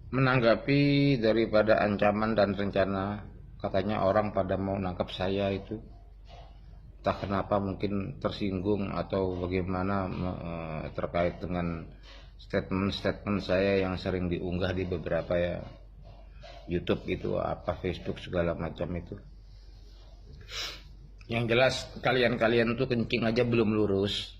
Menanggapi daripada ancaman dan rencana katanya orang pada mau nangkap saya itu, entah kenapa mungkin tersinggung atau bagaimana terkait dengan statement-statement saya yang sering diunggah di beberapa ya YouTube itu apa Facebook segala macam itu. Yang jelas kalian-kalian tuh kencing aja belum lurus.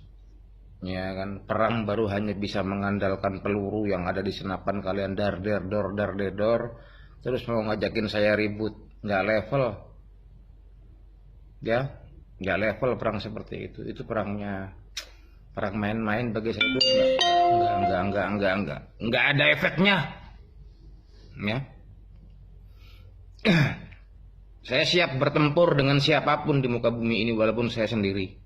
Ya kan, perang baru hanya bisa mengandalkan peluru yang ada di senapan kalian, dar der dor dar der dor, terus mau ngajakin saya ribut, nggak level, ya, nggak level perang seperti itu perangnya, perang main-main bagi saya itu nggak ada efeknya, ya. Saya siap bertempur dengan siapapun di muka bumi ini walaupun saya sendiri.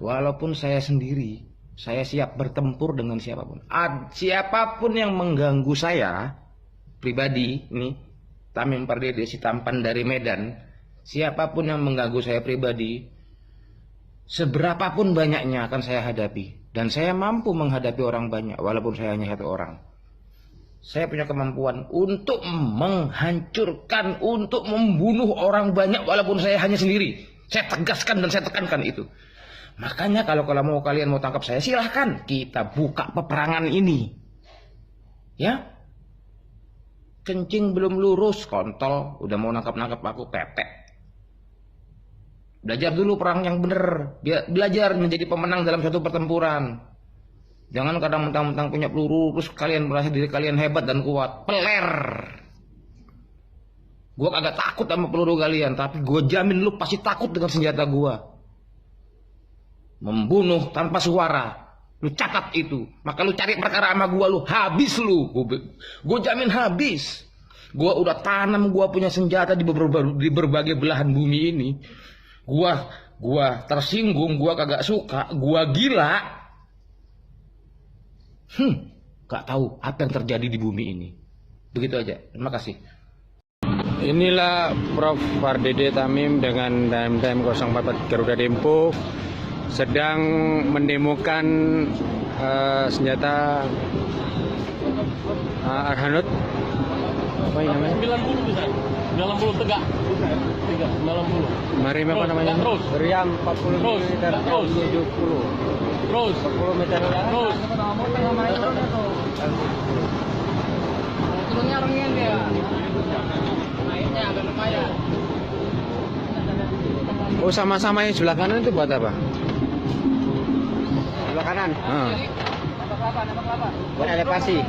Walaupun saya sendiri, saya siap bertempur dengan siapapun. Siapapun yang mengganggu saya pribadi, ini Tamim Pardede, si tampan dari Medan, siapapun yang mengganggu saya pribadi, seberapapun banyaknya akan saya hadapi. Dan saya mampu menghadapi orang banyak, walaupun saya hanya satu orang. Saya punya kemampuan untuk menghancurkan, untuk membunuh orang banyak, walaupun saya hanya sendiri. Saya tegaskan dan saya tekankan itu. Makanya kalau kalian mau tangkap saya, silahkan kita buka peperangan ini. Ya, kencing belum lurus, kontol, udah mau nangkap aku, pepek. Belajar dulu perang yang bener, belajar menjadi pemenang dalam suatu pertempuran. Jangan kadang mentang-mentang punya peluru, terus kalian merasa diri kalian hebat dan kuat. Peler. Gue kagak takut sama peluru kalian, tapi gue jamin lu pasti takut dengan senjata gue. Membunuh tanpa suara, lu catat itu. Maka lu cari perkara sama gua, lu habis lu. Gua jamin habis. Gua udah tanam, gua punya senjata di berbagai belahan bumi ini. Gua tersinggung, gua kagak suka, gua gila. Gak tahu apa yang terjadi di bumi ini. Begitu aja. Terima kasih. Inilah Prof. Pardede Tamim dengan DMDM 044 Garuda Dempo sedang mendemokan senjata Arhanud, apa yang namanya? 90 bisa. 90 tegak. 90. Marim apa namanya? Terus. Meriam 40 Terus. meter, Terus. 70. Terus. 40 meter. Terus. Turunnya rengin dia. Naiknya agak lumayan. Oh, sama-sama yang sebelah kanan itu buat apa? Sebelah kanan. Buat elevasi.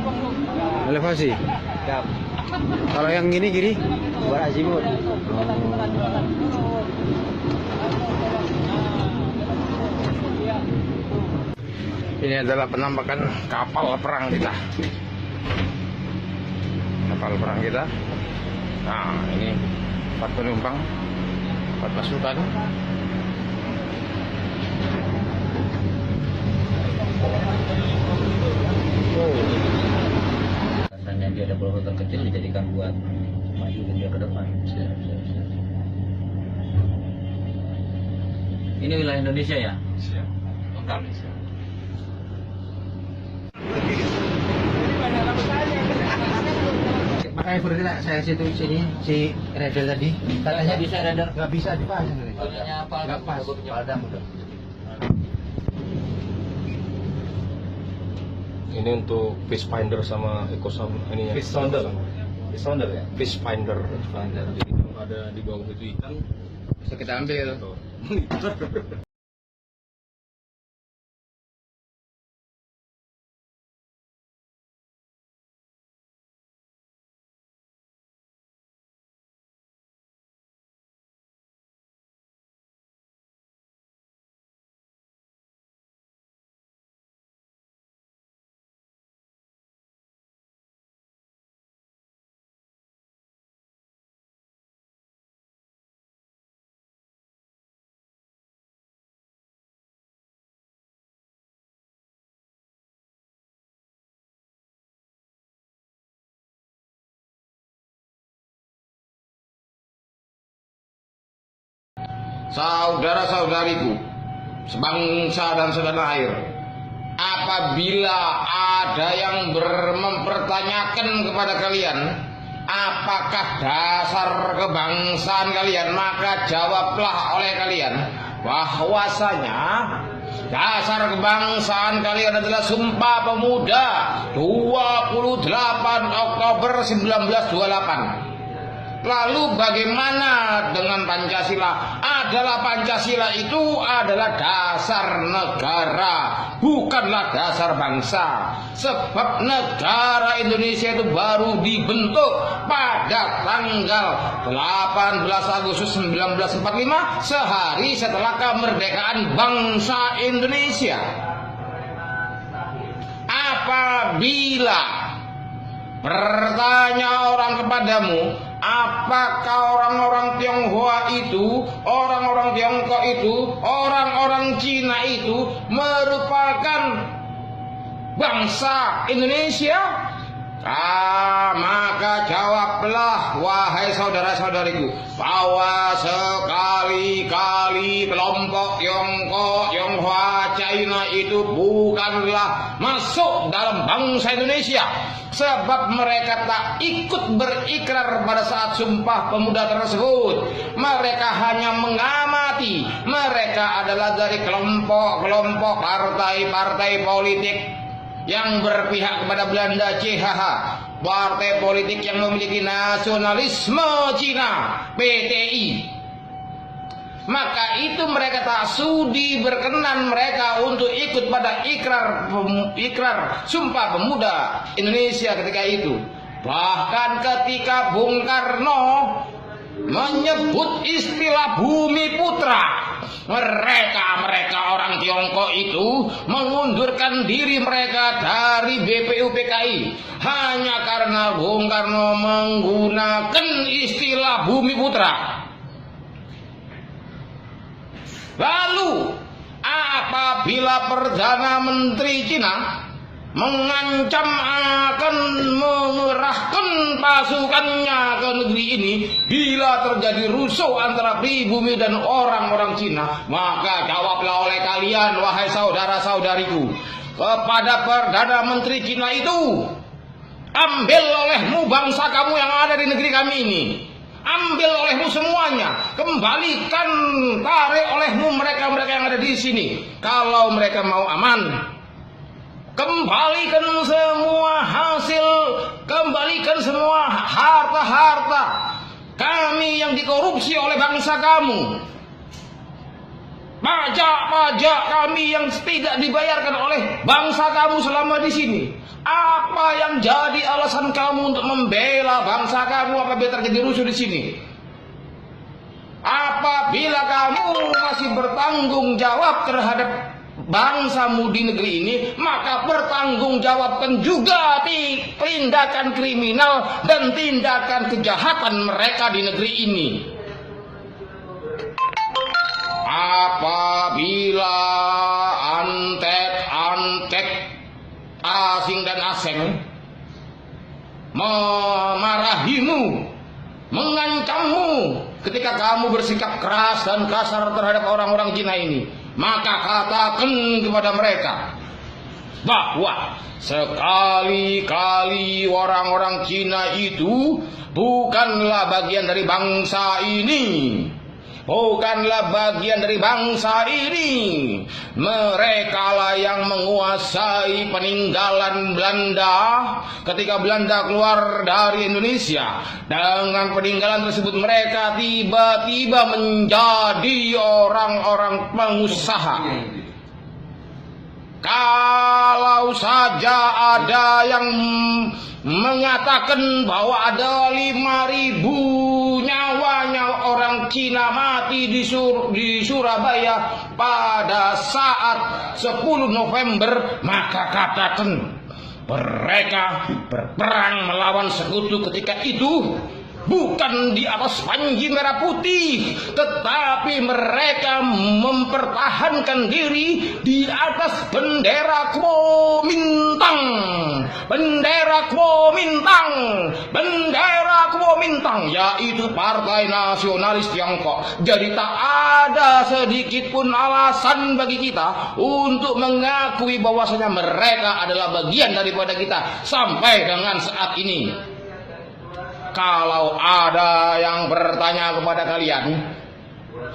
Elevasi. Siap. Kalau yang gini kiri? Buat azimut. Ini adalah penampakan kapal perang kita. Kapal perang kita. Nah, ini 4 penumpang, 4 pasukan. Katanya dia ada peluru terkecil dijadikan buat maju dia ke depan. Ini wilayah Indonesia ya? Siap. Total. Makanya bergerak saya situ sini si Redel tadi katanya bisa radar. nggak bisa dipasang. Katanya apa? Nggak pas. Padam udah. Ini untuk fish finder sama ekosam ini ya. Fish sounder. Fish sounder ya? Fish finder. Jadi kalau ada di bawah itu ikan, Bisa kita ambil. Saudara-saudariku, sebangsa dan setanah air, apabila ada yang mempertanyakan kepada kalian apakah dasar kebangsaan kalian, maka jawablah oleh kalian bahwasanya dasar kebangsaan kalian adalah Sumpah Pemuda 28 Oktober 1928. Lalu bagaimana dengan Pancasila? Pancasila itu adalah dasar negara, bukanlah dasar bangsa. Sebab negara Indonesia itu baru dibentuk pada tanggal 18 Agustus 1945, sehari setelah kemerdekaan bangsa Indonesia. Apabila bertanya orang kepadamu, apakah orang-orang Tionghoa itu, orang-orang Tiongkok itu, orang-orang Cina itu merupakan bangsa Indonesia? Maka jawablah wahai saudara-saudariku bahwa sekali-kali kelompok Tiongkok, Tionghoa, China itu bukanlah masuk dalam bangsa Indonesia, sebab mereka tak ikut berikrar pada saat Sumpah Pemuda tersebut. Mereka hanya mengamati. Mereka adalah dari kelompok-kelompok partai-partai politik yang berpihak kepada Belanda, CHH, partai politik yang memiliki nasionalisme Cina, PTI. Maka itu mereka tak sudi berkenan mereka untuk ikut pada ikrar Sumpah Pemuda Indonesia ketika itu. Bahkan ketika Bung Karno menyebut istilah Bumi Putra, mereka orang Tiongkok itu mengundurkan diri mereka dari BPUPKI hanya karena Bung Karno menggunakan istilah Bumi Putra. Lalu apabila Perdana Menteri Cina mengancam akan mengerahkan pasukannya ke negeri ini bila terjadi rusuh antara pribumi dan orang-orang Cina, maka jawablah oleh kalian wahai saudara-saudariku kepada Perdana Menteri Cina itu, ambil olehmu bangsa kamu yang ada di negeri kami ini, ambil olehmu semuanya, kembalikan, tarik olehmu mereka-mereka yang ada di sini. Kalau mereka mau aman, kembalikan semua hasil, kembalikan semua harta-harta kami yang dikorupsi oleh bangsa kamu, pajak-pajak kami yang tidak dibayarkan oleh bangsa kamu selama di sini. Apa yang jadi alasan kamu untuk membela bangsa kamu apabila terjadi rusuh di sini? Apabila kamu masih bertanggung jawab terhadap bangsamu di negeri ini, maka bertanggungjawabkan juga tindakan kriminal dan tindakan kejahatan mereka di negeri ini. Apabila antek asing dan asing memarahimu, mengancammu ketika kamu bersikap keras dan kasar terhadap orang-orang Cina ini, maka katakan kepada mereka bahwa sekali-kali orang-orang Cina itu bukanlah bagian dari bangsa ini, bukanlah bagian dari bangsa ini. Mereka lah yang menguasai peninggalan Belanda ketika Belanda keluar dari Indonesia. Dengan peninggalan tersebut mereka tiba-tiba menjadi orang-orang pengusaha. Kalau saja ada yang mengatakan bahwa ada 5.000 nyawanya orang Cina mati di Surabaya pada saat 10 November, maka katakan mereka berperang melawan sekutu ketika itu bukan di atas panji merah putih, tetapi mereka mempertahankan diri di atas bendera Kuomintang. Bendera Kuomintang, bendera Kuomintang, yaitu Partai Nasionalis Tiongkok. Jadi tak ada sedikit pun alasan bagi kita untuk mengakui bahwasanya mereka adalah bagian daripada kita sampai dengan saat ini. Kalau ada yang bertanya kepada kalian,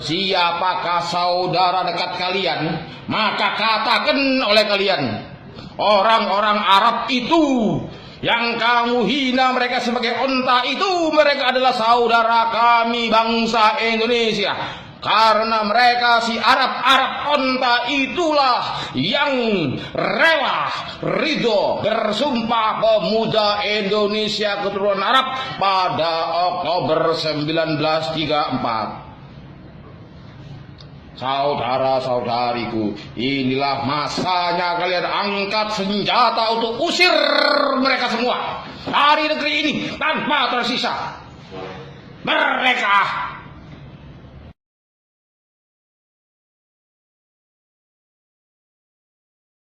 siapakah saudara dekat kalian, maka katakan oleh kalian, orang-orang Arab itu yang kamu hina mereka sebagai onta itu, mereka adalah saudara kami bangsa Indonesia. Karena mereka si Arab onta itulah yang rela ridho bersumpah pemuda Indonesia keturunan Arab pada Oktober 1934. Saudara-saudariku, inilah masanya kalian angkat senjata untuk usir mereka semua dari negeri ini tanpa tersisa. Mereka